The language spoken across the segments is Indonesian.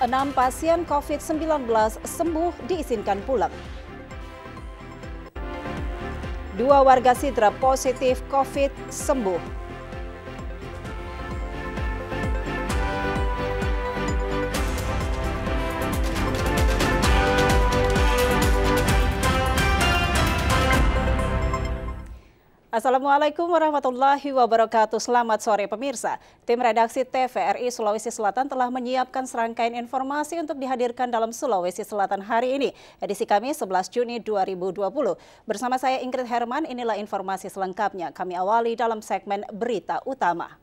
6 pasien COVID-19 sembuh diizinkan pulang. 2 warga Sidrap positif COVID sembuh. Assalamualaikum warahmatullahi wabarakatuh. Selamat sore pemirsa. Tim redaksi TVRI Sulawesi Selatan telah menyiapkan serangkaian informasi untuk dihadirkan dalam Sulawesi Selatan hari ini. Edisi kami 11 Juni 2020. Bersama saya Ingrid Herman, inilah informasi selengkapnya. Kami awali dalam segmen Berita Utama.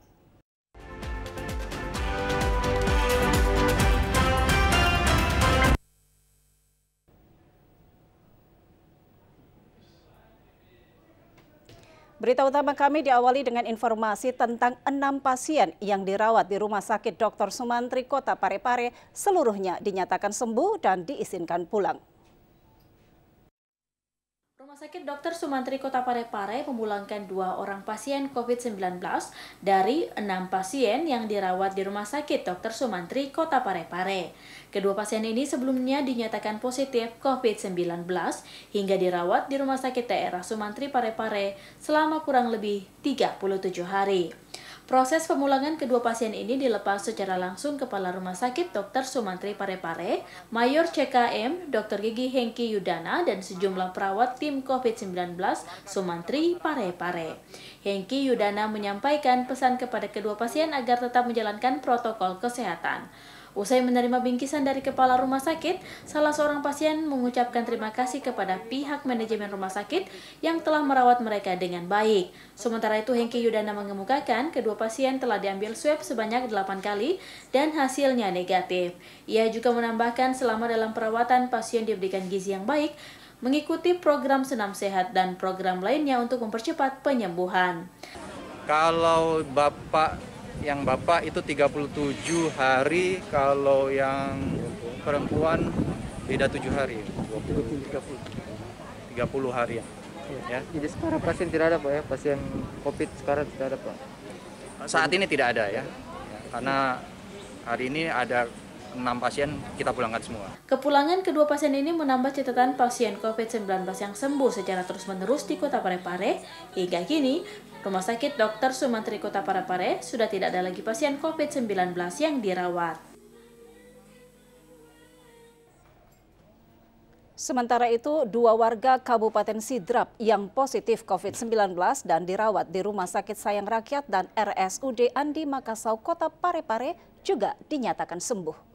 Berita utama kami diawali dengan informasi tentang 6 pasien yang dirawat di Rumah Sakit Dr. Sumantri Kota Parepare, seluruhnya dinyatakan sembuh dan diizinkan pulang. Rumah Sakit Dr. Sumantri Kota Parepare memulangkan 2 orang pasien COVID-19 dari 6 pasien yang dirawat di Rumah Sakit Dr. Sumantri Kota Parepare. Kedua pasien ini sebelumnya dinyatakan positif COVID-19 hingga dirawat di Rumah Sakit daerah Sumantri Parepare selama kurang lebih 37 hari. Proses pemulangan kedua pasien ini dilepas secara langsung Kepala Rumah Sakit Dr. Sumantri Parepare, Mayor CKM Dr. Gigi Hengki Yudana dan sejumlah perawat tim COVID-19 Sumantri Parepare. Hengki Yudana menyampaikan pesan kepada kedua pasien agar tetap menjalankan protokol kesehatan. Usai menerima bingkisan dari Kepala Rumah Sakit, salah seorang pasien mengucapkan terima kasih kepada pihak manajemen rumah sakit yang telah merawat mereka dengan baik. Sementara itu, Hengki Yudana mengemukakan kedua pasien telah diambil swab sebanyak 8 kali dan hasilnya negatif. Ia juga menambahkan selama dalam perawatan pasien diberikan gizi yang baik, mengikuti program senam sehat dan program lainnya untuk mempercepat penyembuhan. Kalau yang bapak itu 37 hari, kalau yang perempuan beda 7 hari. 30 hari ya. Jadi sekarang pasien tidak ada Pak ya, pasien COVID sekarang tidak ada Pak? Saat ini tidak ada ya, karena hari ini ada 6 pasien kita pulangkan semua. Kepulangan kedua pasien ini menambah catatan pasien COVID-19 yang sembuh secara terus-menerus di Kota Parepare. Hingga kini, Rumah Sakit Dr. Sumantri Kota Parepare sudah tidak ada lagi pasien COVID-19 yang dirawat. Sementara itu, 2 warga Kabupaten Sidrap yang positif COVID-19 dan dirawat di Rumah Sakit Sayang Rakyat dan RSUD Andi Makassau Kota Parepare juga dinyatakan sembuh.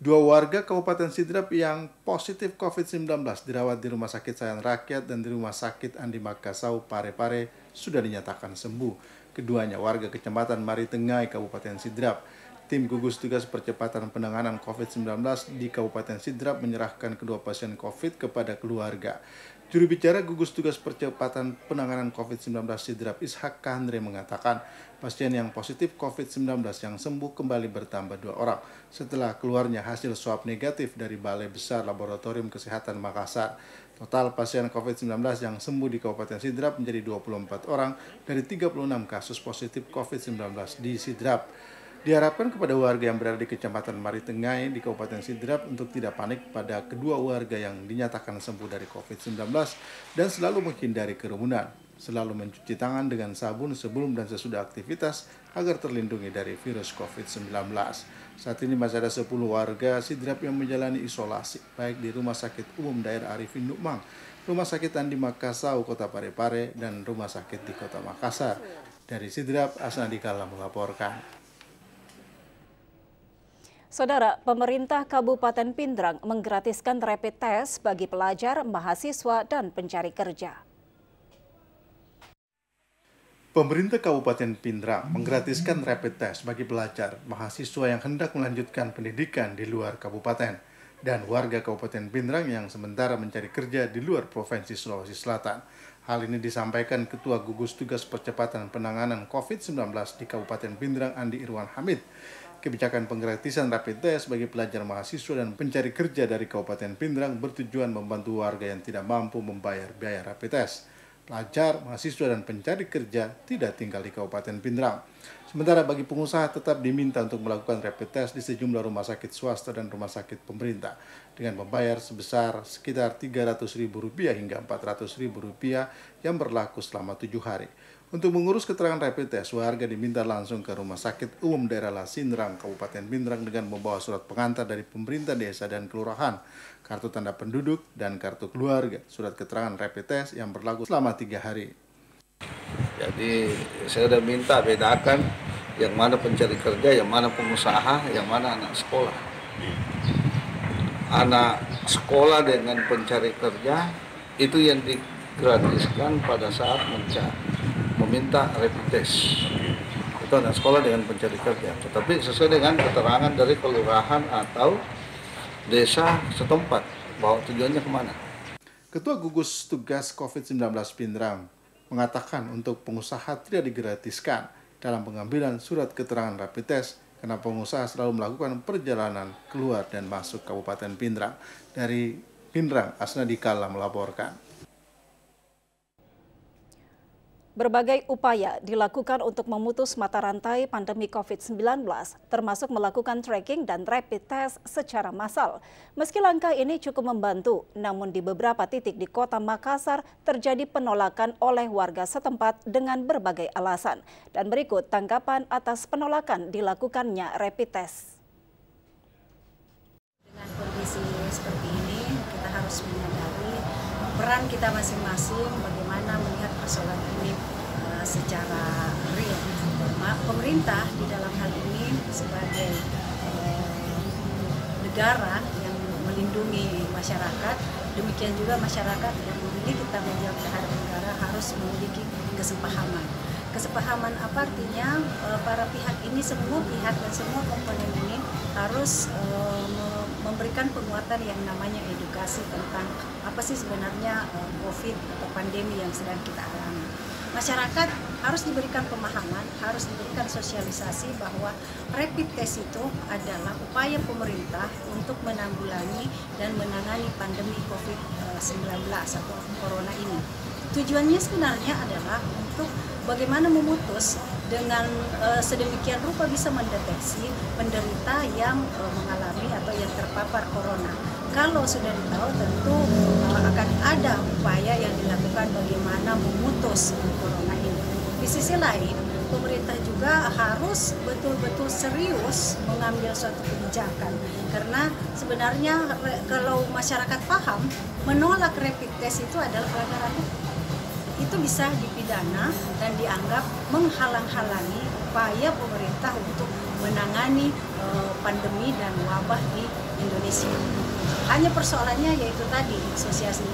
2 warga Kabupaten Sidrap yang positif COVID-19 dirawat di Rumah Sakit Sayang Rakyat dan di Rumah Sakit Andi Makassau Parepare sudah dinyatakan sembuh. Keduanya warga Kecamatan Maritengai, Kabupaten Sidrap. Tim gugus tugas percepatan penanganan COVID-19 di Kabupaten Sidrap menyerahkan kedua pasien COVID kepada keluarga. Juru bicara gugus tugas percepatan penanganan COVID-19 Sidrap Ishak Khandre mengatakan pasien yang positif COVID-19 yang sembuh kembali bertambah 2 orang setelah keluarnya hasil swab negatif dari Balai Besar Laboratorium Kesehatan Makassar. Total pasien COVID-19 yang sembuh di Kabupaten Sidrap menjadi 24 orang dari 36 kasus positif COVID-19 di Sidrap. Diharapkan kepada warga yang berada di Kecamatan Maritengai di Kabupaten Sidrap untuk tidak panik pada kedua warga yang dinyatakan sembuh dari COVID-19 dan selalu menghindari kerumunan, selalu mencuci tangan dengan sabun sebelum dan sesudah aktivitas agar terlindungi dari virus COVID-19. Saat ini masih ada 10 warga Sidrap yang menjalani isolasi, baik di Rumah Sakit Umum Daerah Arifin Nukmang, Rumah Sakit Andi Makassau Kota Parepare, dan Rumah Sakit di Kota Makassar. Dari Sidrap, Asnadi Kala melaporkan. Saudara, pemerintah Kabupaten Pindrang menggratiskan rapid test bagi pelajar, mahasiswa, dan pencari kerja. Pemerintah Kabupaten Pindrang menggratiskan rapid test bagi pelajar, mahasiswa yang hendak melanjutkan pendidikan di luar kabupaten, dan warga Kabupaten Pindrang yang sementara mencari kerja di luar Provinsi Sulawesi Selatan. Hal ini disampaikan Ketua Gugus Tugas Percepatan Penanganan COVID-19 di Kabupaten Pindrang Andi Irwan Hamid. Kebijakan penggratisan rapid test bagi pelajar, mahasiswa, dan pencari kerja dari Kabupaten Pindrang bertujuan membantu warga yang tidak mampu membayar biaya rapid test. Pelajar, mahasiswa, dan pencari kerja tidak tinggal di Kabupaten Pindrang. Sementara bagi pengusaha tetap diminta untuk melakukan rapid test di sejumlah rumah sakit swasta dan rumah sakit pemerintah dengan membayar sebesar sekitar Rp300.000 hingga Rp400.000 yang berlaku selama 7 hari. Untuk mengurus keterangan rapid test, warga diminta langsung ke Rumah Sakit Umum Daerah Lasindrang, Kabupaten Pindrang dengan membawa surat pengantar dari pemerintah desa dan kelurahan, kartu tanda penduduk, dan kartu keluarga, surat keterangan rapid test yang berlaku selama 3 hari. Jadi saya sudah minta bedakan yang mana pencari kerja, yang mana pengusaha, yang mana anak sekolah. Anak sekolah dengan pencari kerja itu yang digratiskan pada saat meminta rapid test. Itu anak sekolah dengan pencari kerja. Tetapi sesuai dengan keterangan dari kelurahan atau desa setempat bahwa tujuannya kemana. Ketua Gugus Tugas COVID-19 Pindrang mengatakan untuk pengusaha tidak digratiskan dalam pengambilan surat keterangan rapid test karena pengusaha selalu melakukan perjalanan keluar dan masuk Kabupaten Pindrang. Dari Pindrang, Asnadi Kala melaporkan. Berbagai upaya dilakukan untuk memutus mata rantai pandemi COVID-19, termasuk melakukan tracking dan rapid test secara massal. Meski langkah ini cukup membantu, namun di beberapa titik di Kota Makassar terjadi penolakan oleh warga setempat dengan berbagai alasan. Dan berikut tanggapan atas penolakan dilakukannya rapid test. Dengan kondisi seperti ini, kita harus menyadari peran kita masing-masing bagaimana melihat persoalan ini secara real. Pemerintah di dalam hal ini sebagai negara yang melindungi masyarakat, demikian juga masyarakat yang memiliki tanggung jawab terhadap negara harus memiliki kesepahaman. Kesepahaman apa artinya? Para pihak ini, semua pihak dan semua komponen ini harus memberikan penguatan yang namanya edukasi tentang apa sih sebenarnya COVID atau pandemi yang sedang kita alami. Masyarakat harus diberikan pemahaman, harus diberikan sosialisasi bahwa rapid test itu adalah upaya pemerintah untuk menanggulangi dan menangani pandemi COVID-19 atau corona ini. Tujuannya sebenarnya adalah untuk bagaimana memutus dengan sedemikian rupa bisa mendeteksi penderita yang mengalami atau yang terpapar corona. Kalau sudah ditahu tentu akan ada upaya yang dilakukan bagaimana memutus corona ini. Di sisi lain, pemerintah juga harus betul-betul serius mengambil suatu kebijakan. Karena sebenarnya kalau masyarakat paham, menolak rapid test itu adalah pelanggaran hukum. Itu bisa dipidana dan dianggap menghalang-halangi upaya pemerintah untuk menangani pandemi dan wabah di Indonesia. Hanya persoalannya yaitu tadi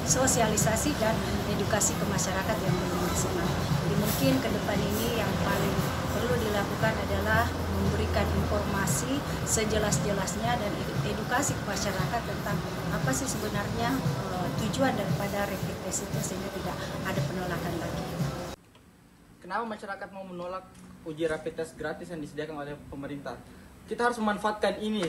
sosialisasi dan edukasi ke masyarakat yang belum maksimal. Jadi mungkin ke depan ini yang paling perlu dilakukan adalah memberikan informasi sejelas-jelasnya dan edukasi ke masyarakat tentang apa sih sebenarnya tujuan daripada rapid test itu sehingga tidak ada penolakan lagi. Kenapa masyarakat mau menolak uji rapid test gratis yang disediakan oleh pemerintah? Kita harus memanfaatkan ini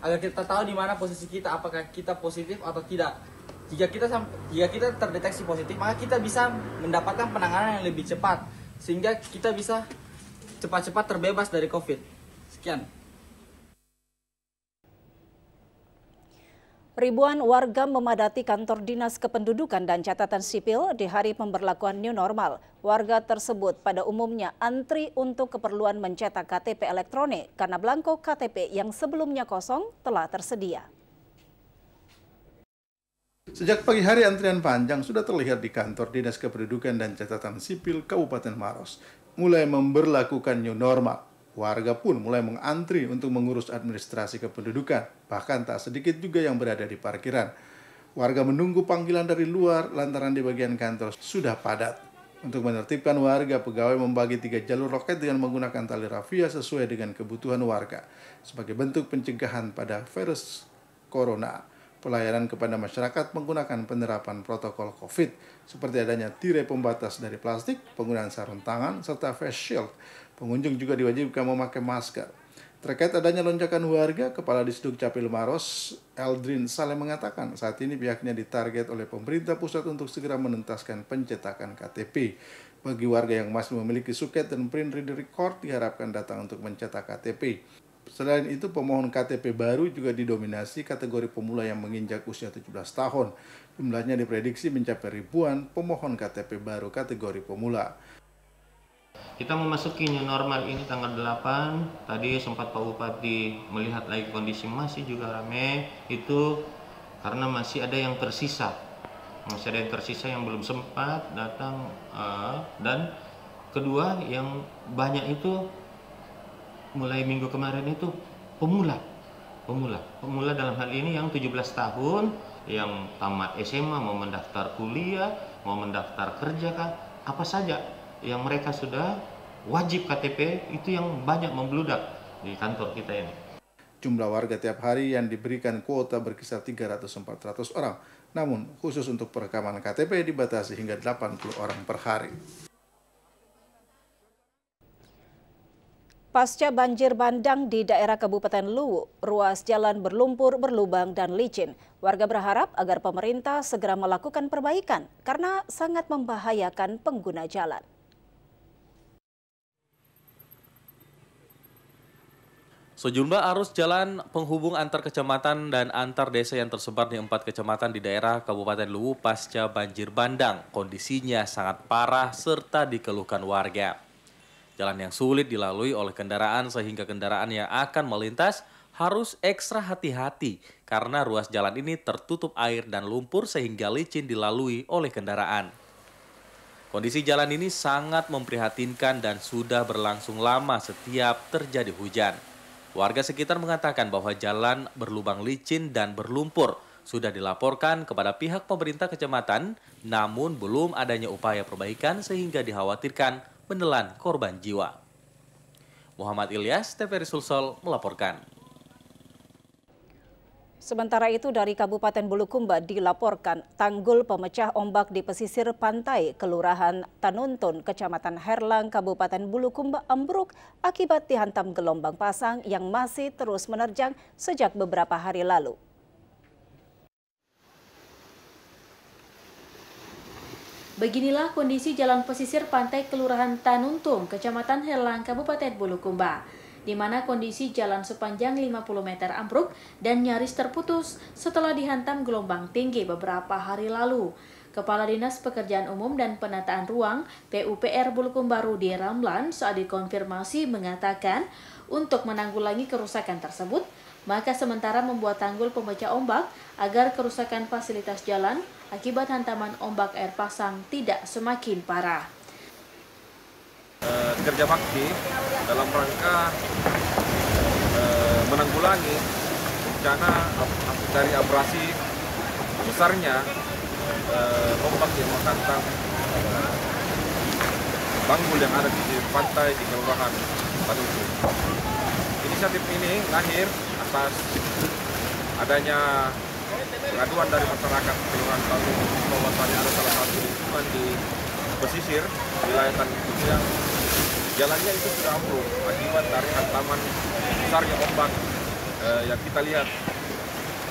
agar kita tahu di mana posisi kita, apakah kita positif atau tidak. Jika kita terdeteksi positif, maka kita bisa mendapatkan penanganan yang lebih cepat sehingga kita bisa cepat-cepat terbebas dari COVID. Sekian. Ribuan warga memadati kantor Dinas Kependudukan dan Catatan Sipil di hari pemberlakuan new normal. Warga tersebut pada umumnya antri untuk keperluan mencetak KTP elektronik karena belangko KTP yang sebelumnya kosong telah tersedia. Sejak pagi hari antrian panjang sudah terlihat di kantor Dinas Kependudukan dan Catatan Sipil Kabupaten Maros. Mulai memberlakukan new normal. Warga pun mulai mengantri untuk mengurus administrasi kependudukan, bahkan tak sedikit juga yang berada di parkiran. Warga menunggu panggilan dari luar lantaran di bagian kantor sudah padat. Untuk menertibkan warga, pegawai membagi 3 jalur loket dengan menggunakan tali rafia sesuai dengan kebutuhan warga. Sebagai bentuk pencegahan pada virus corona, pelayanan kepada masyarakat menggunakan penerapan protokol COVID, seperti adanya tirai pembatas dari plastik, penggunaan sarung tangan, serta face shield. Pengunjung juga diwajibkan memakai masker. Terkait adanya lonjakan warga, Kepala Disduk Capil Maros, Eldrin Saleh mengatakan saat ini pihaknya ditarget oleh pemerintah pusat untuk segera menuntaskan pencetakan KTP. Bagi warga yang masih memiliki suket dan print reader record diharapkan datang untuk mencetak KTP. Selain itu, pemohon KTP baru juga didominasi kategori pemula yang menginjak usia 17 tahun. Jumlahnya diprediksi mencapai ribuan pemohon KTP baru kategori pemula. Kita memasuki new normal ini tanggal 8, tadi sempat Pak Bupati melihat lagi kondisi masih juga ramai, itu karena masih ada yang tersisa. Masih ada yang tersisa yang belum sempat datang, dan kedua yang banyak itu mulai minggu kemarin itu pemula dalam hal ini yang 17 tahun, yang tamat SMA, mau mendaftar kuliah, mau mendaftar kerja kah, apa saja yang mereka sudah wajib KTP, itu yang banyak membludak di kantor kita ini. Jumlah warga tiap hari yang diberikan kuota berkisar 300-400 orang. Namun, khusus untuk perekaman KTP dibatasi hingga 80 orang per hari. Pasca banjir bandang di daerah Kabupaten Luwu, ruas jalan berlumpur, berlubang, dan licin. Warga berharap agar pemerintah segera melakukan perbaikan karena sangat membahayakan pengguna jalan. Sejumlah arus jalan penghubung antar kecamatan dan antar desa yang tersebar di 4 kecamatan di daerah Kabupaten Luwu pasca banjir bandang. Kondisinya sangat parah serta dikeluhkan warga. Jalan yang sulit dilalui oleh kendaraan sehingga kendaraan yang akan melintas harus ekstra hati-hati karena ruas jalan ini tertutup air dan lumpur sehingga licin dilalui oleh kendaraan. Kondisi jalan ini sangat memprihatinkan dan sudah berlangsung lama setiap terjadi hujan. Warga sekitar mengatakan bahwa jalan berlubang licin dan berlumpur sudah dilaporkan kepada pihak pemerintah kecamatan, namun belum adanya upaya perbaikan sehingga dikhawatirkan menelan korban jiwa. Muhammad Ilyas, TVRI Sulsel melaporkan. Sementara itu dari Kabupaten Bulukumba dilaporkan tanggul pemecah ombak di pesisir pantai Kelurahan Tanuntun, Kecamatan Herlang, Kabupaten Bulukumba ambruk akibat dihantam gelombang pasang yang masih terus menerjang sejak beberapa hari lalu. Beginilah kondisi jalan pesisir pantai Kelurahan Tanuntun, Kecamatan Herlang, Kabupaten Bulukumba, di mana kondisi jalan sepanjang 50 meter ambruk dan nyaris terputus setelah dihantam gelombang tinggi beberapa hari lalu. Kepala Dinas Pekerjaan Umum dan Penataan Ruang PUPR Bulukumba Rudi Ramlan saat dikonfirmasi mengatakan untuk menanggulangi kerusakan tersebut, maka sementara membuat tanggul pemecah ombak agar kerusakan fasilitas jalan akibat hantaman ombak air pasang tidak semakin parah. Kerja bakti dalam rangka menanggulangi bencana dari abrasi besarnya ombak yang menghantam tanggul yang ada di pantai di Kelurahan Tanuntun. Inisiatif ini lahir atas adanya pengaduan dari masyarakat Kelurahan Tanuntun bahwasanya ada salah satu lingkungan di pesisir wilayah Tanuntun yang jalannya itu sudah ambruk akibat dari hantaman besarnya ombak yang kita lihat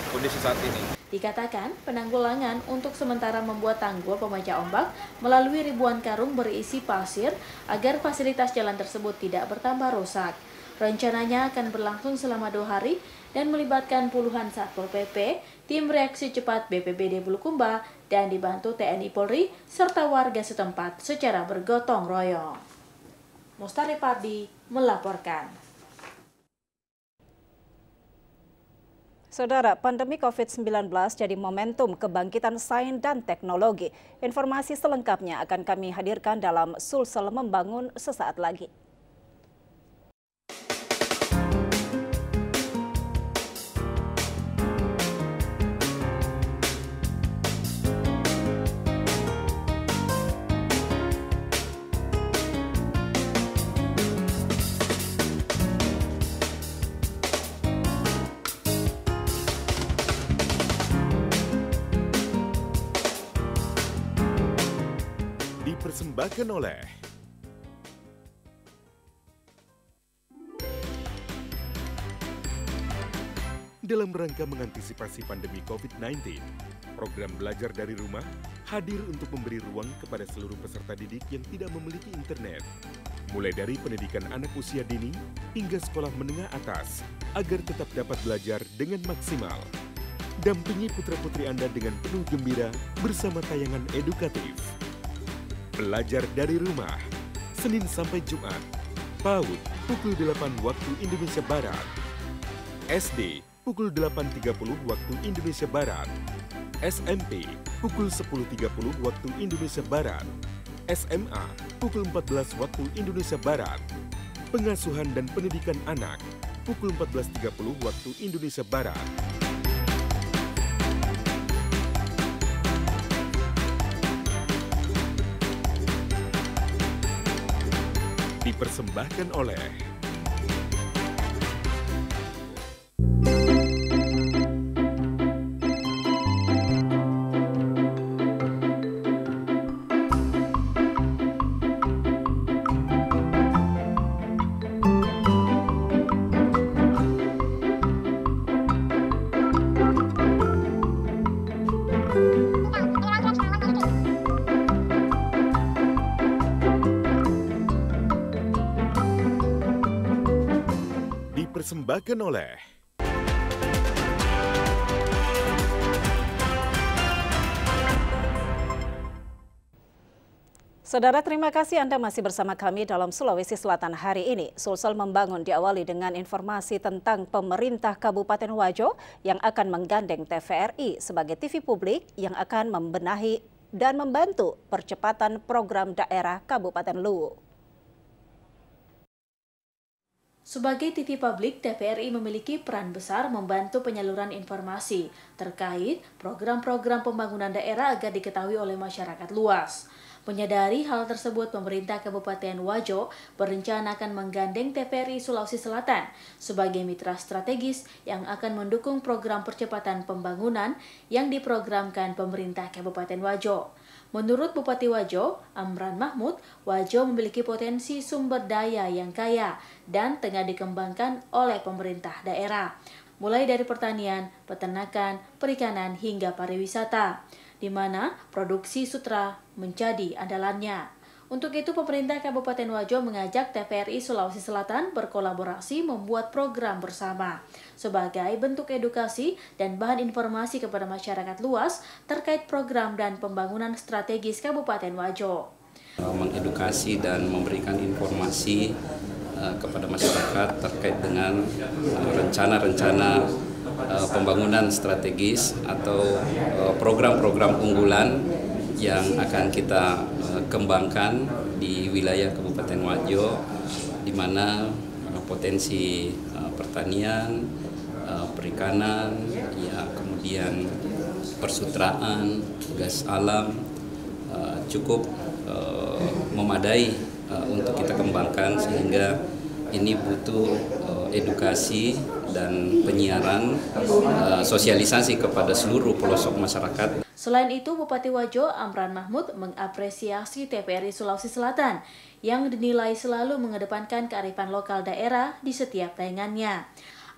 kondisi saat ini. Dikatakan penanggulangan untuk sementara membuat tanggul pemecah ombak melalui ribuan karung berisi pasir agar fasilitas jalan tersebut tidak bertambah rusak. Rencananya akan berlangsung selama 2 hari dan melibatkan puluhan Satpol PP, tim reaksi cepat BPBD Bulukumba, dan dibantu TNI Polri serta warga setempat secara bergotong royong. Mustari Pardi melaporkan. Saudara, pandemi COVID-19 jadi momentum kebangkitan sains dan teknologi. Informasi selengkapnya akan kami hadirkan dalam Sulsel Membangun sesaat lagi. Dipersembahkan oleh dalam rangka mengantisipasi pandemi COVID-19. Program belajar dari rumah hadir untuk memberi ruang kepada seluruh peserta didik yang tidak memiliki internet, mulai dari pendidikan anak usia dini hingga sekolah menengah atas, agar tetap dapat belajar dengan maksimal. Dampingi putra-putri Anda dengan penuh gembira bersama tayangan edukatif. Belajar dari rumah, Senin sampai Jumat, PAUD pukul 8 waktu Indonesia Barat, SD pukul 8.30 waktu Indonesia Barat, SMP pukul 10.30 waktu Indonesia Barat, SMA pukul 14 waktu Indonesia Barat, Pengasuhan dan Pendidikan Anak pukul 14.30 waktu Indonesia Barat. Dipersembahkan oleh dipersembahkan oleh Saudara, terima kasih Anda masih bersama kami dalam Sulawesi Selatan hari ini. Sulsel Membangun diawali dengan informasi tentang pemerintah Kabupaten Wajo yang akan menggandeng TVRI sebagai TV publik yang akan membenahi dan membantu percepatan program daerah Kabupaten Luwu. Sebagai TV publik, TVRI memiliki peran besar membantu penyaluran informasi terkait program-program pembangunan daerah agar diketahui oleh masyarakat luas. Menyadari hal tersebut, pemerintah Kabupaten Wajo berencana akan menggandeng TVRI Sulawesi Selatan sebagai mitra strategis yang akan mendukung program percepatan pembangunan yang diprogramkan pemerintah Kabupaten Wajo. Menurut Bupati Wajo, Amran Mahmud, Wajo memiliki potensi sumber daya yang kaya dan tengah dikembangkan oleh pemerintah daerah, mulai dari pertanian, peternakan, perikanan hingga pariwisata, di mana produksi sutra menjadi andalannya. Untuk itu, pemerintah Kabupaten Wajo mengajak TVRI Sulawesi Selatan berkolaborasi membuat program bersama sebagai bentuk edukasi dan bahan informasi kepada masyarakat luas terkait program dan pembangunan strategis Kabupaten Wajo. Mengedukasi dan memberikan informasi kepada masyarakat terkait dengan rencana-rencana pembangunan strategis atau program-program unggulan yang akan kita kembangkan di wilayah Kabupaten Wajo, di mana potensi pertanian, perikanan, ya kemudian persutraan, gas alam cukup memadai untuk kita kembangkan, sehingga ini butuh edukasi dan penyiaran, sosialisasi kepada seluruh pelosok masyarakat. Selain itu, Bupati Wajo Amran Mahmud mengapresiasi TVRI Sulawesi Selatan yang dinilai selalu mengedepankan kearifan lokal daerah di setiap tayangannya.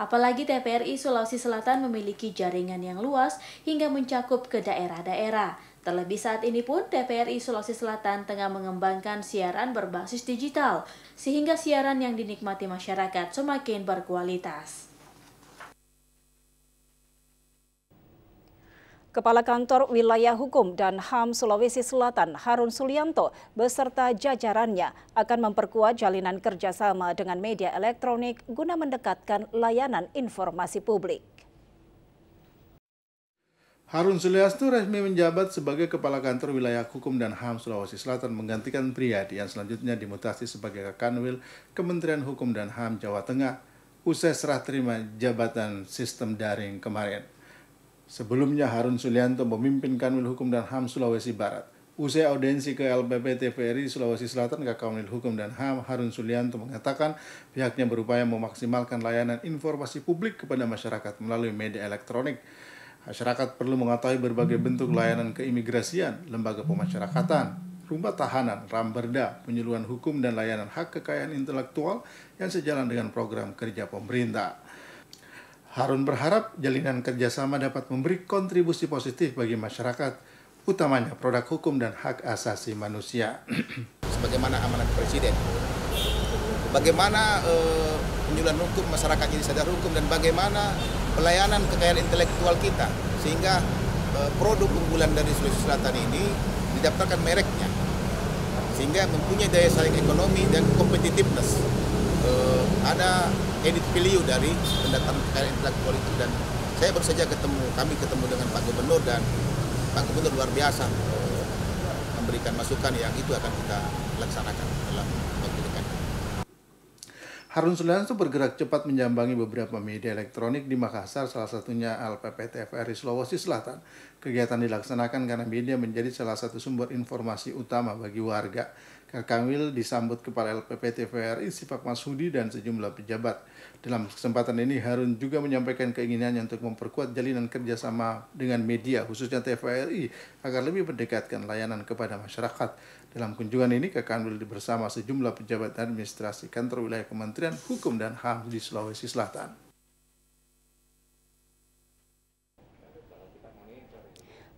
Apalagi TVRI Sulawesi Selatan memiliki jaringan yang luas hingga mencakup ke daerah-daerah. Terlebih saat ini pun TVRI Sulawesi Selatan tengah mengembangkan siaran berbasis digital, sehingga siaran yang dinikmati masyarakat semakin berkualitas. Kepala Kantor Wilayah Hukum dan HAM Sulawesi Selatan Harun Sulianto beserta jajarannya akan memperkuat jalinan kerjasama dengan media elektronik guna mendekatkan layanan informasi publik. Harun Sulianto resmi menjabat sebagai Kepala Kantor Wilayah Hukum dan HAM Sulawesi Selatan menggantikan Priyadi yang selanjutnya dimutasi sebagai Kanwil Kementerian Hukum dan HAM Jawa Tengah usai serah terima jabatan sistem daring kemarin. Sebelumnya Harun Sulianto memimpin Kanwil Hukum dan HAM Sulawesi Barat. Usai audiensi ke LPP TVRI Sulawesi Selatan ke Kanwil Hukum dan HAM, Harun Sulianto mengatakan pihaknya berupaya memaksimalkan layanan informasi publik kepada masyarakat melalui media elektronik. Masyarakat perlu mengetahui berbagai bentuk layanan keimigrasian, lembaga pemasyarakatan, rumah tahanan, ramperda, penyuluhan hukum dan layanan hak kekayaan intelektual yang sejalan dengan program kerja pemerintah. Harun berharap jalinan kerjasama dapat memberi kontribusi positif bagi masyarakat, utamanya produk hukum dan hak asasi manusia. Sebagaimana amanat Presiden, bagaimana penyuluhan hukum, masyarakat jadi sadar hukum, dan bagaimana pelayanan kekayaan intelektual kita, sehingga produk unggulan dari Sulawesi Selatan ini didaftarkan mereknya, sehingga mempunyai daya saing ekonomi dan competitiveness. Ada edit value dari pendataan kekayaan intelektual itu, dan saya baru saja kami ketemu dengan Pak Gubernur, dan Pak Gubernur luar biasa memberikan masukan yang itu akan kita laksanakan dalam waktu dekat. Harun Sulianto bergerak cepat menjambangi beberapa media elektronik di Makassar, salah satunya LPP TVRI Sulawesi Selatan. Kegiatan dilaksanakan karena media menjadi salah satu sumber informasi utama bagi warga. Kakang Wil disambut Kepala LPP TVRI Sipak Masudi dan sejumlah pejabat. Dalam kesempatan ini Harun juga menyampaikan keinginannya untuk memperkuat jalinan kerjasama dengan media, khususnya TVRI, agar lebih mendekatkan layanan kepada masyarakat. Dalam kunjungan ini, Kakang Wil bersama sejumlah pejabat administrasi kantor wilayah Kementerian Hukum dan HAM di Sulawesi Selatan.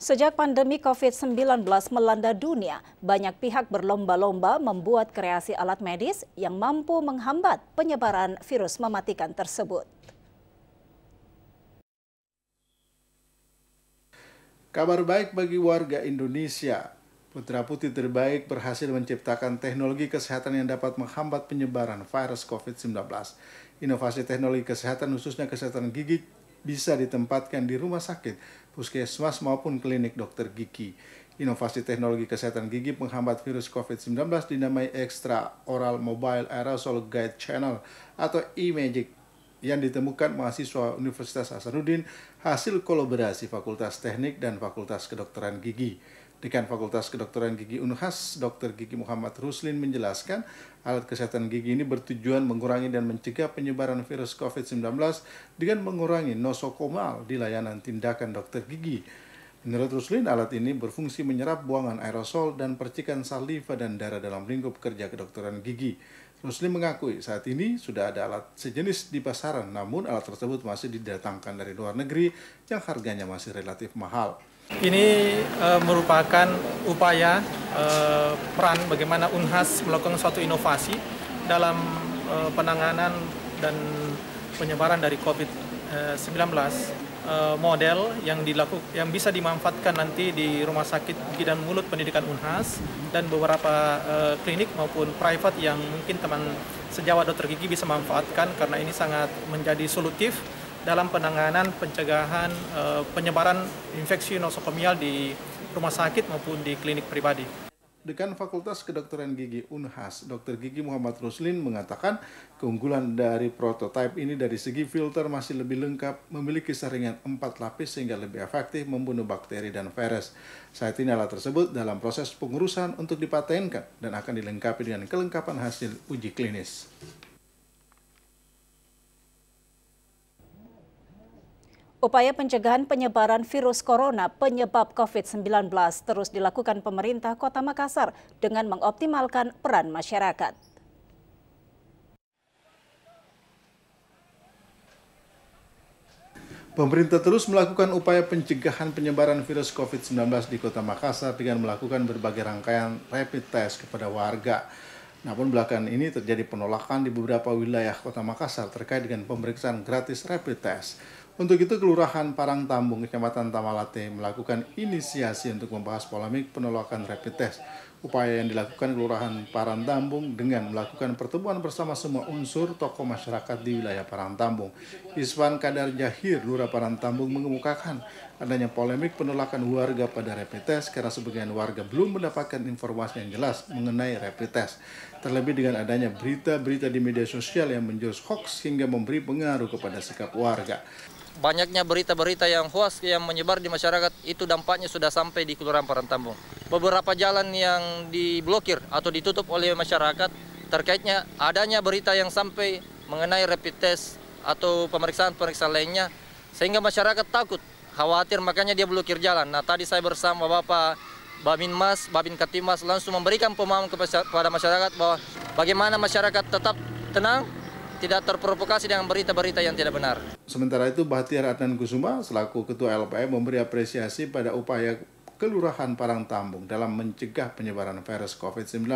Sejak pandemi COVID-19 melanda dunia, banyak pihak berlomba-lomba membuat kreasi alat medis yang mampu menghambat penyebaran virus mematikan tersebut. Kabar baik bagi warga Indonesia. Putra-putri terbaik berhasil menciptakan teknologi kesehatan yang dapat menghambat penyebaran virus COVID-19. Inovasi teknologi kesehatan, khususnya kesehatan gigi, bisa ditempatkan di rumah sakit, puskesmas maupun klinik dokter gigi. Inovasi teknologi kesehatan gigi penghambat virus COVID-19 dinamai Extra Oral Mobile Aerosol Guide Channel atau e-Magic yang ditemukan mahasiswa Universitas Hasanuddin hasil kolaborasi Fakultas Teknik dan Fakultas Kedokteran Gigi. Dekan Fakultas Kedokteran Gigi Unhas, Dr. Gigi Muhammad Ruslin menjelaskan, alat kesehatan gigi ini bertujuan mengurangi dan mencegah penyebaran virus COVID-19 dengan mengurangi nosokomal di layanan tindakan dokter gigi. Menurut Ruslin, alat ini berfungsi menyerap buangan aerosol dan percikan saliva dan darah dalam lingkup kerja kedokteran gigi. Ruslin mengakui saat ini sudah ada alat sejenis di pasaran, namun alat tersebut masih didatangkan dari luar negeri yang harganya masih relatif mahal. Ini merupakan upaya peran bagaimana Unhas melakukan suatu inovasi dalam penanganan dan penyebaran dari COVID-19, model yang bisa dimanfaatkan nanti di Rumah Sakit Gigi dan Mulut Pendidikan Unhas dan beberapa klinik maupun private yang mungkin teman sejawat dokter gigi bisa manfaatkan, karena ini sangat menjadi solutif dalam penanganan pencegahan penyebaran infeksi nosokomial di rumah sakit maupun di klinik pribadi. Dekan Fakultas Kedokteran Gigi Unhas, Dr. Gigi Muhammad Ruslin mengatakan keunggulan dari prototipe ini dari segi filter masih lebih lengkap, memiliki saringan 4 lapis sehingga lebih efektif membunuh bakteri dan virus. Saat ini alat tersebut dalam proses pengurusan untuk dipatenkan dan akan dilengkapi dengan kelengkapan hasil uji klinis. Upaya pencegahan penyebaran virus corona penyebab COVID-19 terus dilakukan pemerintah Kota Makassar dengan mengoptimalkan peran masyarakat. Pemerintah terus melakukan upaya pencegahan penyebaran virus COVID-19 di Kota Makassar dengan melakukan berbagai rangkaian rapid test kepada warga. Namun belakangan ini terjadi penolakan di beberapa wilayah Kota Makassar terkait dengan pemeriksaan gratis rapid test. Untuk itu, Kelurahan Parangtambung, Kecamatan Tamalate melakukan inisiasi untuk membahas polemik penolakan rapid test. Upaya yang dilakukan Kelurahan Parangtambung dengan melakukan pertemuan bersama semua unsur tokoh masyarakat di wilayah Parangtambung. Iswan Kadar Jahir, Lurah Parangtambung mengemukakan adanya polemik penolakan warga pada rapid test karena sebagian warga belum mendapatkan informasi yang jelas mengenai rapid test. Terlebih dengan adanya berita-berita di media sosial yang menjurus hoax hingga memberi pengaruh kepada sikap warga. Banyaknya berita-berita yang hoax yang menyebar di masyarakat itu dampaknya sudah sampai di Kelurahan Parangtambung. Beberapa jalan yang diblokir atau ditutup oleh masyarakat terkaitnya adanya berita yang sampai mengenai rapid test atau pemeriksaan-pemeriksaan lainnya, sehingga masyarakat takut, khawatir, makanya dia blokir jalan. Nah, tadi saya bersama Bapak Babinmas, Babin Katimas langsung memberikan pemahaman kepada masyarakat bahwa bagaimana masyarakat tetap tenang, tidak terprovokasi dengan berita-berita yang tidak benar. Sementara itu, Bahtiar Adnan Kusuma selaku Ketua LPM memberi apresiasi pada upaya Kelurahan Parangtambung dalam mencegah penyebaran virus COVID-19.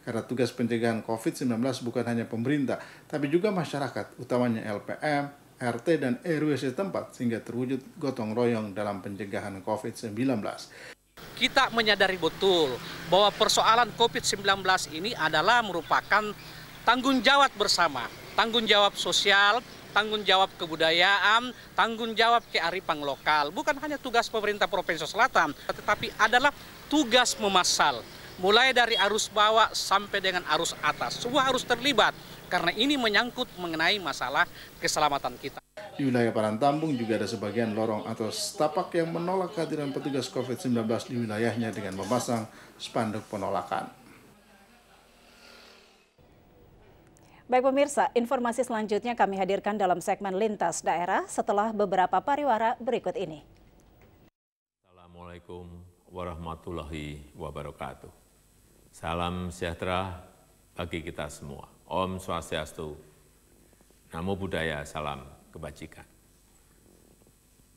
Karena tugas pencegahan COVID-19 bukan hanya pemerintah, tapi juga masyarakat, utamanya LPM, RT, dan RW setempat, sehingga terwujud gotong royong dalam pencegahan COVID-19. Kita menyadari betul bahwa persoalan COVID-19 ini adalah merupakan tanggung jawab bersama, tanggung jawab sosial, tanggung jawab kebudayaan, tanggung jawab kearifan lokal. Bukan hanya tugas pemerintah Provinsi Selatan, tetapi adalah tugas memassal. Mulai dari arus bawah sampai dengan arus atas. Semua harus terlibat, karena ini menyangkut mengenai masalah keselamatan kita. Di wilayah Parangtambung juga ada sebagian lorong atau setapak yang menolak kehadiran petugas COVID-19 di wilayahnya dengan memasang spanduk penolakan. Baik pemirsa, informasi selanjutnya kami hadirkan dalam segmen Lintas Daerah setelah beberapa pariwara berikut ini. Assalamualaikum warahmatullahi wabarakatuh. Salam sejahtera bagi kita semua. Om Swastiastu, Namo Buddhaya, salam kebajikan.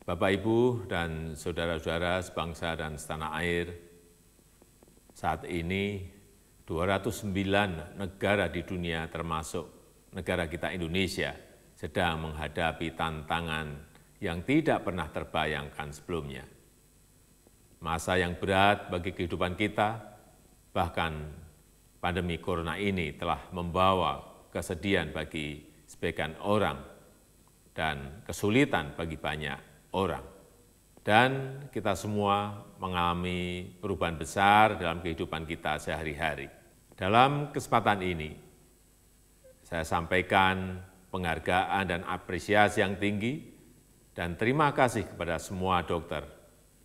Bapak, Ibu, dan saudara-saudara sebangsa dan setanah air, saat ini 209 negara di dunia termasuk negara kita Indonesia sedang menghadapi tantangan yang tidak pernah terbayangkan sebelumnya. Masa yang berat bagi kehidupan kita, bahkan pandemi corona ini telah membawa kesedihan bagi sebagian orang dan kesulitan bagi banyak orang. Dan kita semua mengalami perubahan besar dalam kehidupan kita sehari-hari. Dalam kesempatan ini, saya sampaikan penghargaan dan apresiasi yang tinggi dan terima kasih kepada semua dokter,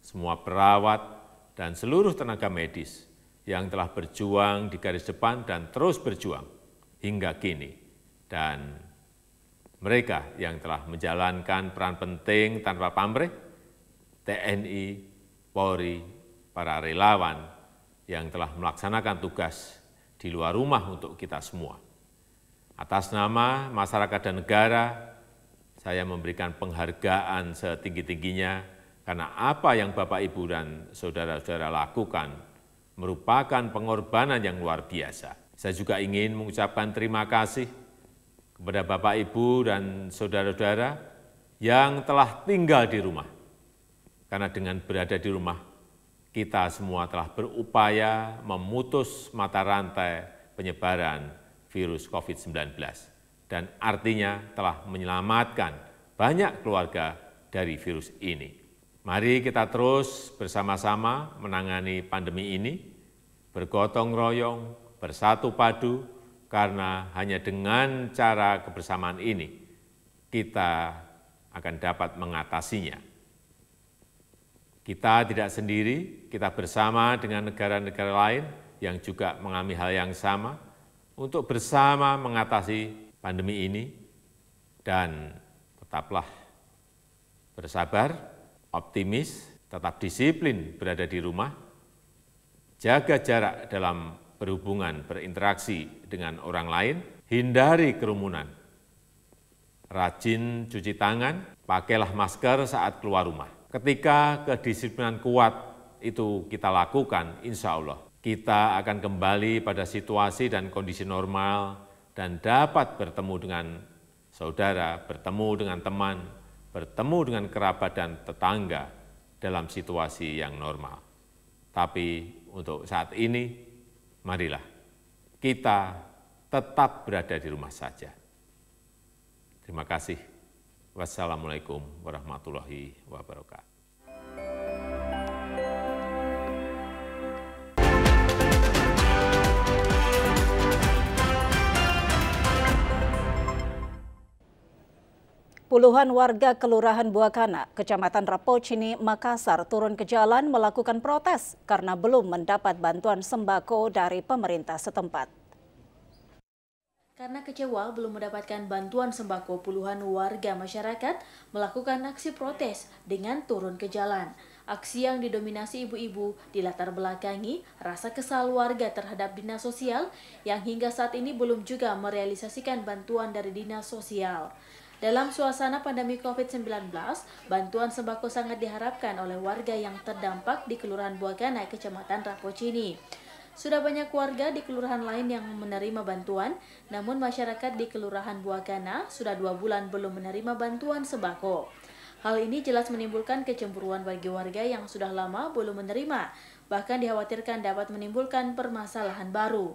semua perawat, dan seluruh tenaga medis yang telah berjuang di garis depan dan terus berjuang hingga kini. Dan mereka yang telah menjalankan peran penting tanpa pamrih, TNI, Polri, para relawan yang telah melaksanakan tugas di luar rumah untuk kita semua. Atas nama masyarakat dan negara, saya memberikan penghargaan setinggi-tingginya karena apa yang Bapak, Ibu, dan saudara-saudara lakukan merupakan pengorbanan yang luar biasa. Saya juga ingin mengucapkan terima kasih kepada Bapak, Ibu, dan saudara-saudara yang telah tinggal di rumah. Karena dengan berada di rumah, kita semua telah berupaya memutus mata rantai penyebaran virus COVID-19 dan artinya telah menyelamatkan banyak keluarga dari virus ini. Mari kita terus bersama-sama menangani pandemi ini, bergotong royong, bersatu padu, karena hanya dengan cara kebersamaan ini kita akan dapat mengatasinya. Kita tidak sendiri, kita bersama dengan negara-negara lain yang juga mengalami hal yang sama untuk bersama mengatasi pandemi ini dan tetaplah bersabar, optimis, tetap disiplin berada di rumah, jaga jarak dalam berhubungan berinteraksi dengan orang lain, hindari kerumunan, rajin cuci tangan, pakailah masker saat keluar rumah. Ketika kedisiplinan kuat itu kita lakukan, insya Allah kita akan kembali pada situasi dan kondisi normal dan dapat bertemu dengan saudara, bertemu dengan teman, bertemu dengan kerabat dan tetangga dalam situasi yang normal. Tapi untuk saat ini, marilah kita tetap berada di rumah saja. Terima kasih. Wassalamualaikum warahmatullahi wabarakatuh. Puluhan warga Kelurahan Buakana, Kecamatan Rapocini, Makassar turun ke jalan melakukan protes karena belum mendapat bantuan sembako dari pemerintah setempat. Karena kecewa belum mendapatkan bantuan sembako, puluhan warga masyarakat melakukan aksi protes dengan turun ke jalan. Aksi yang didominasi ibu-ibu dilatar belakangi rasa kesal warga terhadap dinas sosial yang hingga saat ini belum juga merealisasikan bantuan dari dinas sosial. Dalam suasana pandemi COVID-19, bantuan sembako sangat diharapkan oleh warga yang terdampak di Kelurahan Buagana, Kecamatan Rapocini. Sudah banyak warga di kelurahan lain yang menerima bantuan, namun masyarakat di Kelurahan Buagana sudah 2 bulan belum menerima bantuan sembako. Hal ini jelas menimbulkan kecemburuan bagi warga yang sudah lama belum menerima, bahkan dikhawatirkan dapat menimbulkan permasalahan baru.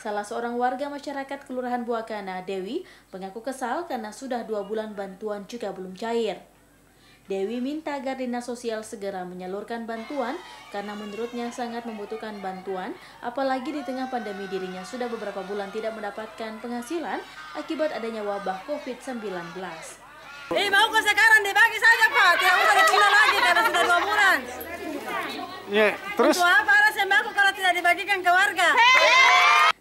Salah seorang warga masyarakat Kelurahan Buagana, Dewi, mengaku kesal karena sudah 2 bulan bantuan juga belum cair. Dewi minta agar dinas sosial segera menyalurkan bantuan karena menurutnya sangat membutuhkan bantuan, apalagi di tengah pandemi dirinya sudah beberapa bulan tidak mendapatkan penghasilan akibat adanya wabah COVID-19. Mau ke sekarang dibagi saja Pak, tidak usah ditunda lagi karena sudah 2 bulan. Ya, terus? Untuk apa ada sembako kalau tidak dibagikan ke warga?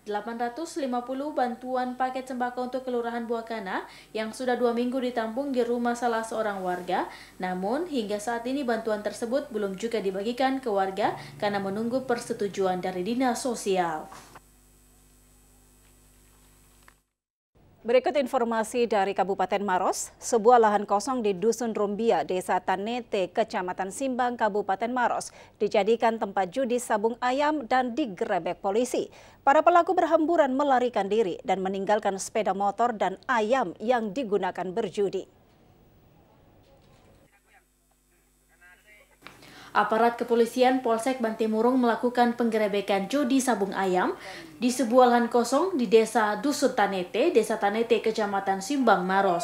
850 bantuan paket sembako untuk Kelurahan Buagana yang sudah 2 minggu ditampung di rumah salah seorang warga. Namun hingga saat ini bantuan tersebut belum juga dibagikan ke warga karena menunggu persetujuan dari dinas sosial. Berikut informasi dari Kabupaten Maros, sebuah lahan kosong di Dusun Rumbia, Desa Tanete, Kecamatan Simbang, Kabupaten Maros, dijadikan tempat judi sabung ayam dan digerebek polisi. Para pelaku berhamburan melarikan diri dan meninggalkan sepeda motor dan ayam yang digunakan berjudi. Aparat kepolisian Polsek Bantimurung melakukan penggerebekan judi sabung ayam di sebuah lahan kosong di Desa Dusun Tanete, Desa Tanete, Kecamatan Simbang, Maros,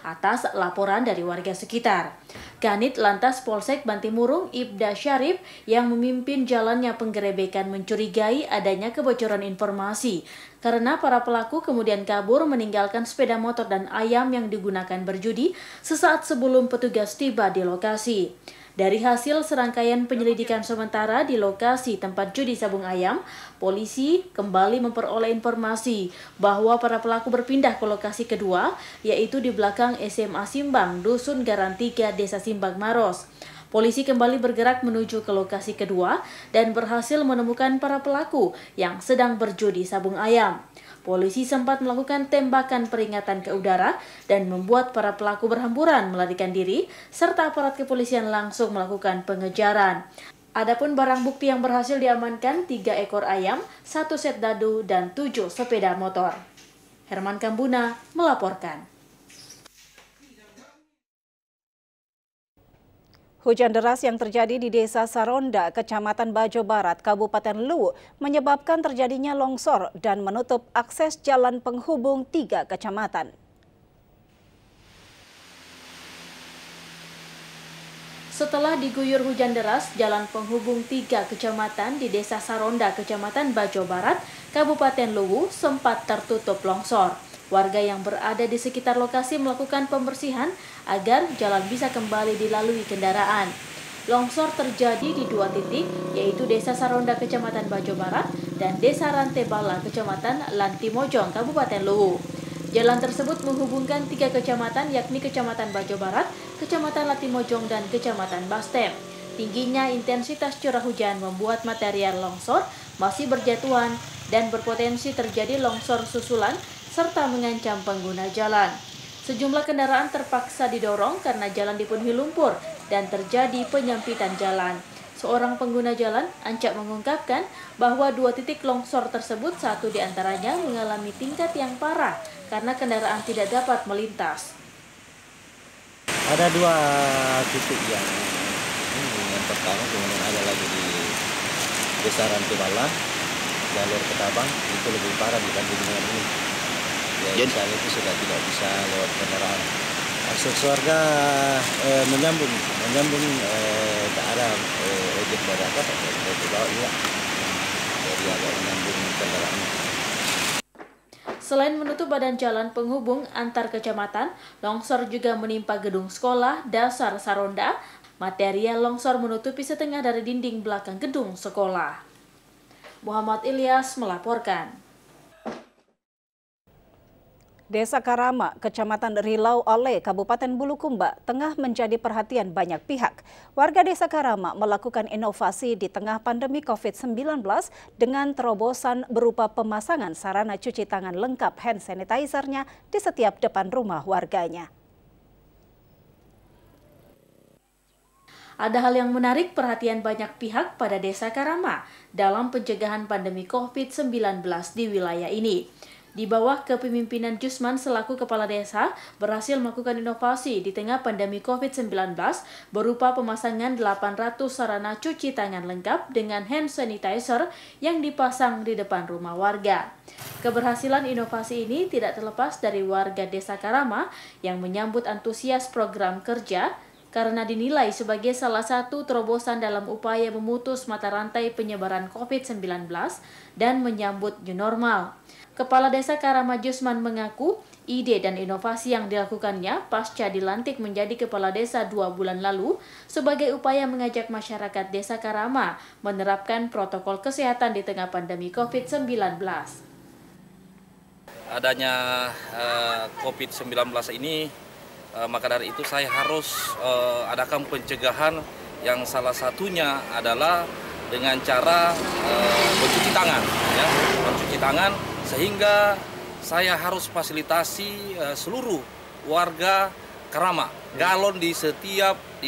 atas laporan dari warga sekitar. Kanit Lantas Polsek Bantimurung Ibda Syarif yang memimpin jalannya penggerebekan mencurigai adanya kebocoran informasi karena para pelaku kemudian kabur meninggalkan sepeda motor dan ayam yang digunakan berjudi sesaat sebelum petugas tiba di lokasi. Dari hasil serangkaian penyelidikan sementara di lokasi tempat judi sabung ayam, polisi kembali memperoleh informasi bahwa para pelaku berpindah ke lokasi kedua, yaitu di belakang SMA Simbang, Dusun Garan 3, Desa Simbang, Maros. Polisi kembali bergerak menuju ke lokasi kedua dan berhasil menemukan para pelaku yang sedang berjudi sabung ayam. Polisi sempat melakukan tembakan peringatan ke udara dan membuat para pelaku berhamburan melarikan diri, serta aparat kepolisian langsung melakukan pengejaran. Adapun barang bukti yang berhasil diamankan 3 ekor ayam, 1 set dadu, dan 7 sepeda motor. Herman Kambuna melaporkan. Hujan deras yang terjadi di Desa Saronda, Kecamatan Bajo Barat, Kabupaten Luwu, menyebabkan terjadinya longsor dan menutup akses jalan penghubung 3 kecamatan. Setelah diguyur hujan deras, jalan penghubung 3 kecamatan di Desa Saronda, Kecamatan Bajo Barat, Kabupaten Luwu sempat tertutup longsor. Warga yang berada di sekitar lokasi melakukan pembersihan agar jalan bisa kembali dilalui kendaraan. Longsor terjadi di 2 titik, yaitu Desa Saronda, Kecamatan Bajo Barat, dan Desa Rantebala, Kecamatan Lantimojong, Kabupaten Luwu. Jalan tersebut menghubungkan 3 kecamatan, yakni Kecamatan Bajo Barat, Kecamatan Lantimojong, dan Kecamatan Bastem. Tingginya intensitas curah hujan membuat material longsor masih berjatuhan dan berpotensi terjadi longsor susulan serta mengancam pengguna jalan. Sejumlah kendaraan terpaksa didorong karena jalan dipenuhi lumpur dan terjadi penyempitan jalan. Seorang pengguna jalan, Ancak, mengungkapkan bahwa 2 titik longsor tersebut, 1 diantaranya mengalami tingkat yang parah karena kendaraan tidak dapat melintas. Ada 2 titik yang pertama, kemudian ada lagi di Desa Rantebala, jalur Ketabang, itu lebih parah dibanding dengan ini. Ya, di sana itu sudah tidak bisa lewat kendaraan. Akses warga menyambung ke arah ojek dari atas atau ke bawah juga. Jadi agak menyambung kendaraan. Selain menutup badan jalan penghubung antar kecamatan, longsor juga menimpa gedung sekolah dasar Saronda. Material longsor menutupi setengah dari dinding belakang gedung sekolah. Muhammad Ilyas melaporkan. Desa Karama, Kecamatan Rilau Ole, Kabupaten Bulukumba, tengah menjadi perhatian banyak pihak. Warga Desa Karama melakukan inovasi di tengah pandemi COVID-19 dengan terobosan berupa pemasangan sarana cuci tangan lengkap hand sanitizer-nya di setiap depan rumah warganya. Ada hal yang menarik perhatian banyak pihak pada Desa Karama dalam pencegahan pandemi COVID-19 di wilayah ini. Di bawah kepemimpinan Jusman selaku Kepala Desa berhasil melakukan inovasi di tengah pandemi COVID-19 berupa pemasangan 800 sarana cuci tangan lengkap dengan hand sanitizer yang dipasang di depan rumah warga. Keberhasilan inovasi ini tidak terlepas dari warga Desa Karama yang menyambut antusias program kerja karena dinilai sebagai salah satu terobosan dalam upaya memutus mata rantai penyebaran COVID-19 dan menyambut new normal. Kepala Desa Karama Jusman mengaku ide dan inovasi yang dilakukannya pasca dilantik menjadi Kepala Desa 2 bulan lalu sebagai upaya mengajak masyarakat Desa Karama menerapkan protokol kesehatan di tengah pandemi COVID-19. Adanya COVID-19 ini, maka dari itu saya harus adakan pencegahan yang salah satunya adalah dengan cara mencuci tangan, ya, mencuci tangan, sehingga saya harus fasilitasi seluruh warga Karama galon di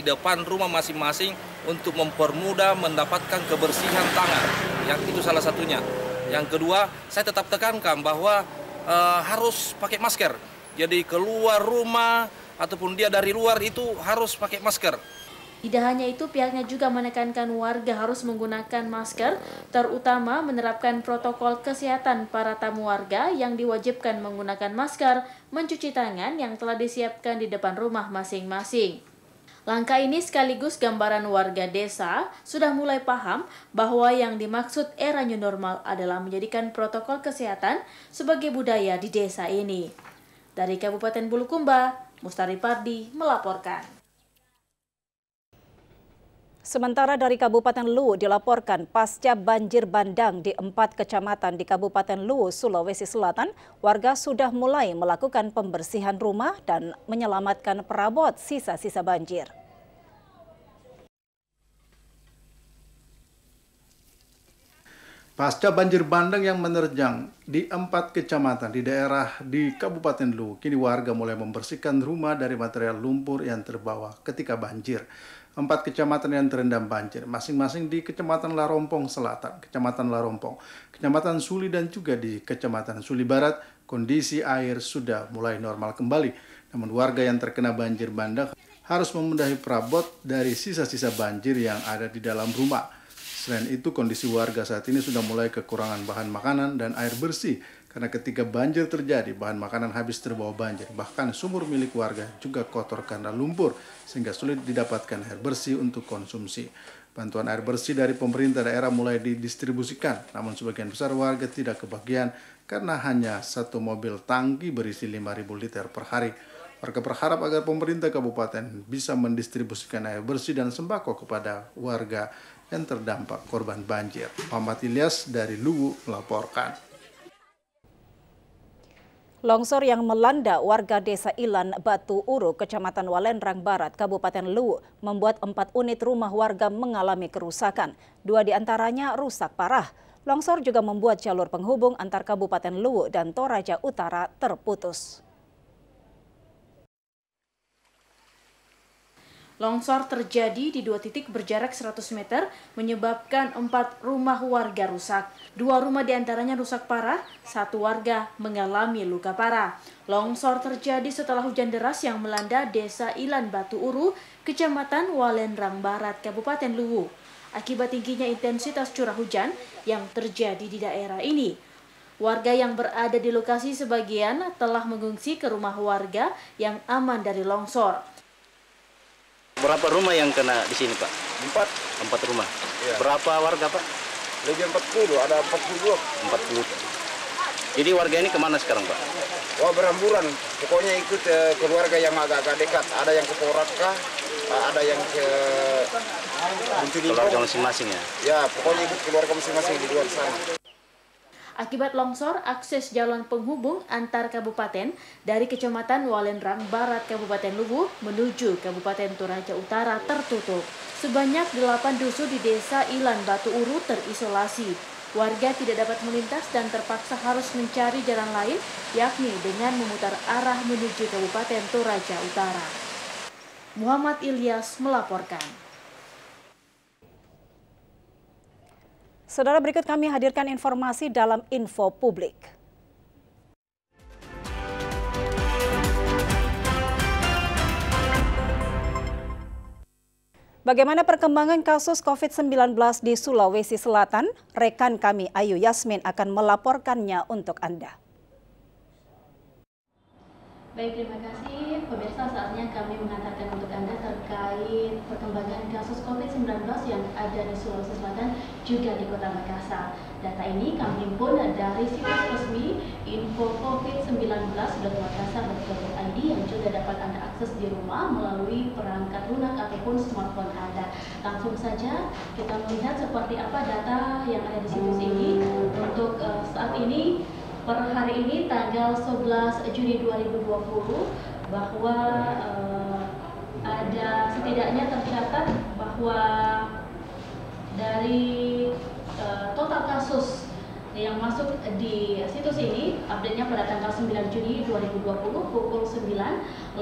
depan rumah masing-masing untuk mempermudah mendapatkan kebersihan tangan. Yang itu salah satunya. Yang kedua, saya tetap tekankan bahwa harus pakai masker. Jadi keluar rumah ataupun dia dari luar itu harus pakai masker. Tidak hanya itu, pihaknya juga menekankan warga harus menggunakan masker, terutama menerapkan protokol kesehatan para tamu warga yang diwajibkan menggunakan masker, mencuci tangan yang telah disiapkan di depan rumah masing-masing. Langkah ini sekaligus gambaran warga desa sudah mulai paham bahwa yang dimaksud era new normal adalah menjadikan protokol kesehatan sebagai budaya di desa ini. Dari Kabupaten Bulukumba, Mustari Pardi melaporkan. Sementara dari Kabupaten Luwu dilaporkan pasca banjir bandang di 4 kecamatan di Kabupaten Luwu, Sulawesi Selatan, warga sudah mulai melakukan pembersihan rumah dan menyelamatkan perabot sisa-sisa banjir. Pasca banjir bandang yang menerjang di 4 kecamatan di daerah di Kabupaten Luwu, kini warga mulai membersihkan rumah dari material lumpur yang terbawa ketika banjir. 4 kecamatan yang terendam banjir, masing-masing di Kecamatan Larompong Selatan, Kecamatan Larompong, Kecamatan Suli dan juga di Kecamatan Suli Barat, kondisi air sudah mulai normal kembali. Namun warga yang terkena banjir bandang harus memindahi perabot dari sisa-sisa banjir yang ada di dalam rumah. Selain itu, kondisi warga saat ini sudah mulai kekurangan bahan makanan dan air bersih, karena ketika banjir terjadi, bahan makanan habis terbawa banjir. Bahkan sumur milik warga juga kotor karena lumpur, sehingga sulit didapatkan air bersih untuk konsumsi. Bantuan air bersih dari pemerintah daerah mulai didistribusikan, namun sebagian besar warga tidak kebagian karena hanya 1 mobil tangki berisi 5.000 liter per hari. Warga berharap agar pemerintah kabupaten bisa mendistribusikan air bersih dan sembako kepada warga yang terdampak korban banjir. Muhammad Ilyas dari Luwu melaporkan. Longsor yang melanda warga Desa Ilan Batu Uru, Kecamatan Walendrang Barat, Kabupaten Luwu, membuat 4 unit rumah warga mengalami kerusakan. 2 diantaranya rusak parah. Longsor juga membuat jalur penghubung antar Kabupaten Luwu dan Toraja Utara terputus. Longsor terjadi di 2 titik berjarak 100 meter, menyebabkan 4 rumah warga rusak. 2 rumah diantaranya rusak parah, 1 warga mengalami luka parah. Longsor terjadi setelah hujan deras yang melanda Desa Ilan Batu Uru, Kecamatan Walendrang Barat, Kabupaten Luwu. Akibat tingginya intensitas curah hujan yang terjadi di daerah ini, warga yang berada di lokasi sebagian telah mengungsi ke rumah warga yang aman dari longsor. Berapa rumah yang kena di sini, Pak? 4 rumah. Ya. Berapa warga, Pak? Lebih 40, ada 42. 40. Jadi warga ini kemana sekarang, Pak? Wah, berhamburan. Pokoknya ikut keluarga yang agak-agak dekat. Ada yang ke Poraka, ada yang ke keluarga masing-masing ya? Ya, pokoknya ikut keluarga masing-masing di luar sana. Akibat longsor, akses jalan penghubung antar kabupaten dari Kecamatan Walendrang Barat Kabupaten Luwu menuju Kabupaten Toraja Utara tertutup. Sebanyak 8 dusun di Desa Ilan Batu Uru terisolasi. Warga tidak dapat melintas dan terpaksa harus mencari jalan lain, yakni dengan memutar arah menuju Kabupaten Toraja Utara. Muhammad Ilyas melaporkan. Saudara, berikut kami hadirkan informasi dalam Info Publik. Bagaimana perkembangan kasus COVID-19 di Sulawesi Selatan? Rekan kami Ayu Yasmin akan melaporkannya untuk Anda. Baik, terima kasih. Pemirsa, saatnya kami mengantarkan untuk Anda terkait perkembangan kasus COVID-19 yang ada di Sulawesi Selatan juga di Kota Makassar. Data ini kami himpun dari situs resmi info-covid19.makassar.go.id yang juga dapat Anda akses di rumah melalui perangkat lunak ataupun smartphone Anda. Langsung saja kita melihat seperti apa data yang ada di situs ini. Untuk saat ini, per hari ini tanggal 11 Juni 2020 bahwa ada setidaknya tercatat bahwa dari total kasus yang masuk di situs ini, update-nya pada tanggal 9 Juni 2020 pukul 9:52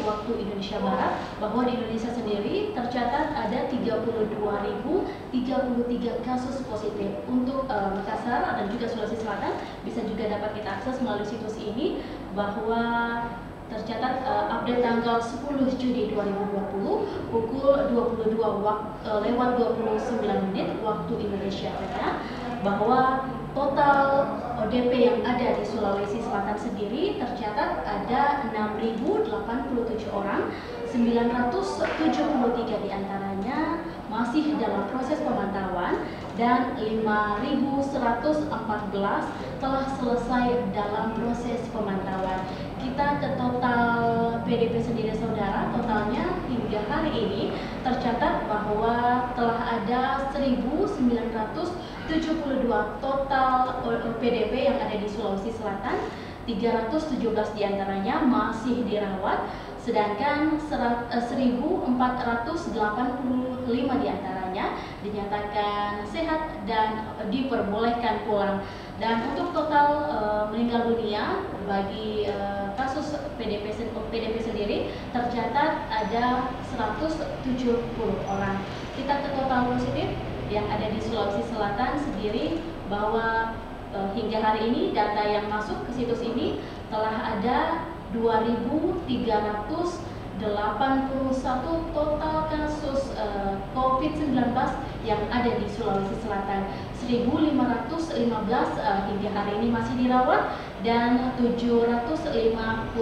waktu Indonesia Barat, bahwa di Indonesia sendiri tercatat ada 32.033 kasus positif. Untuk Makassar dan juga Sulawesi Selatan bisa juga dapat kita akses melalui situs ini, bahwa tercatat update tanggal 10 Juni 2020 pukul 22:29 waktu Indonesia Barat, bahwa total ODP yang ada di Sulawesi Selatan sendiri tercatat ada 6.087 orang, 973 diantaranya masih dalam proses pemantauan dan 5.114 telah selesai dalam proses pemantauan. Kita ke total PDP sendiri, saudara, totalnya hingga hari ini tercatat bahwa telah ada 1.972 total PDP yang ada di Sulawesi Selatan. 317 diantaranya masih dirawat, sedangkan 1.485 diantaranya dinyatakan sehat dan diperbolehkan pulang. Dan untuk total meninggal dunia bagi kasus PDP sendiri tercatat ada 170 orang. Kita ke total positif yang ada di Sulawesi Selatan sendiri, bahwa hingga hari ini data yang masuk ke situs ini telah ada 2.381 total kasus COVID-19 yang ada di Sulawesi Selatan. 1.515 hingga hari ini masih dirawat dan 758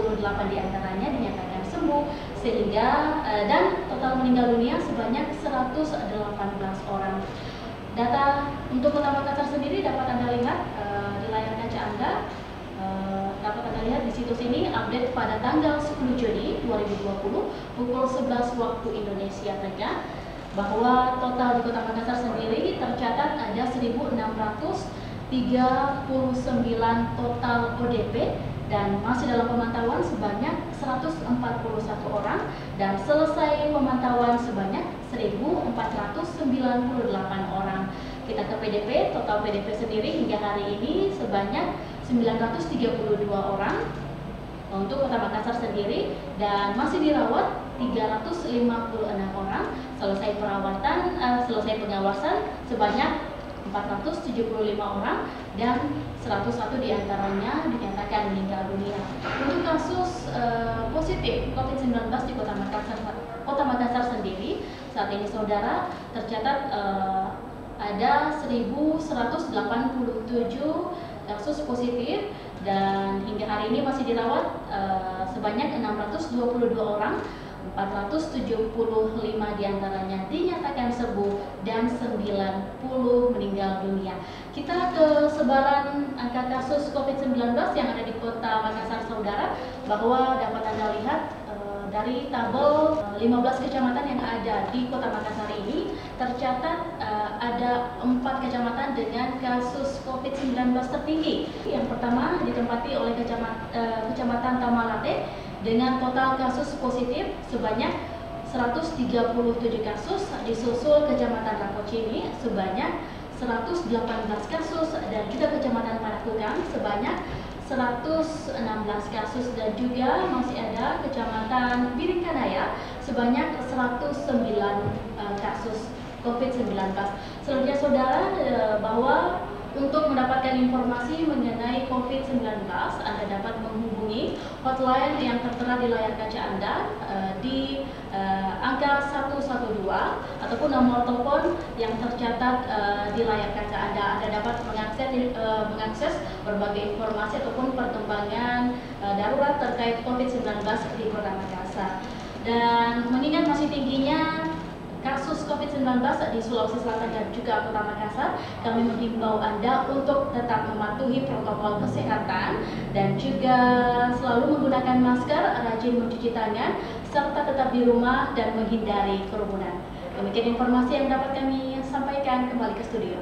diantaranya dinyatakan sembuh, sehingga dan total meninggal dunia sebanyak 118 orang. Data untuk Kota Makassar sendiri dapat Anda lihat di layar kaca Anda. Dapat Anda lihat di situs ini update pada tanggal 10 Juni 2020 pukul 11 waktu Indonesia Tengah, bahwa total di Kota Makassar sendiri tercatat ada 1.639 total ODP dan masih dalam pemantauan sebanyak 141 orang dan selesai pemantauan sebanyak 1.498 orang. Kita ke PDP, total PDP sendiri hingga hari ini sebanyak 932 orang untuk Kota Makassar sendiri, dan masih dirawat 356 orang, selesai perawatan, selesai pengawasan sebanyak 475 orang dan 101 diantaranya dinyatakan meninggal dunia. Untuk kasus positif COVID-19 di Kota Makassar sendiri saat ini, saudara, tercatat ada 1.187 kasus positif dan hingga hari ini masih dirawat sebanyak 622 orang. 475 diantaranya dinyatakan sembuh dan 90 meninggal dunia. Kita ke sebaran angka kasus COVID-19 yang ada di Kota Makassar, saudara, bahwa dapat Anda lihat Dari tabel 15 kecamatan yang ada di Kota Makassar ini tercatat ada 4 kecamatan dengan kasus COVID-19 tertinggi. Yang pertama ditempati oleh Kecamatan Tamalate dengan total kasus positif sebanyak 137 kasus, disusul Kecamatan Rakocini sebanyak 118 kasus dan juga Kecamatan Panakukang sebanyak 116 kasus dan juga masih ada Kecamatan Biringkanaya sebanyak 109 kasus COVID-19. Selanjutnya saudara, bahwa untuk mendapatkan informasi mengenai COVID-19 Anda dapat menghubungi hotline yang tertera di layar kaca Anda di angka 112 ataupun nomor telepon yang tercatat di layar kaca Anda. Anda dapat mengakses berbagai informasi ataupun perkembangan darurat terkait COVID-19 di Kota Makassar. Dan mengingat masih tingginya kasus COVID-19 di Sulawesi Selatan dan juga Kota Makassar, kami menghimbau Anda untuk tetap mematuhi protokol kesehatan dan juga selalu menggunakan masker, rajin mencuci tangan, serta tetap di rumah dan menghindari kerumunan. Demikian informasi yang dapat kami sampaikan. Kembali ke studio.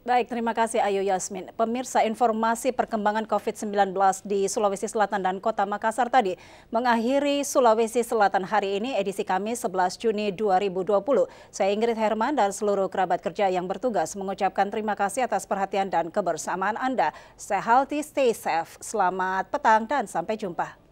Baik, terima kasih Ayu Yasmin. Pemirsa, informasi perkembangan COVID-19 di Sulawesi Selatan dan Kota Makassar tadi mengakhiri Sulawesi Selatan hari ini edisi Kamis 11 Juni 2020. Saya Ingrid Herman dan seluruh kerabat kerja yang bertugas mengucapkan terima kasih atas perhatian dan kebersamaan Anda. Stay healthy, stay safe. Selamat petang dan sampai jumpa.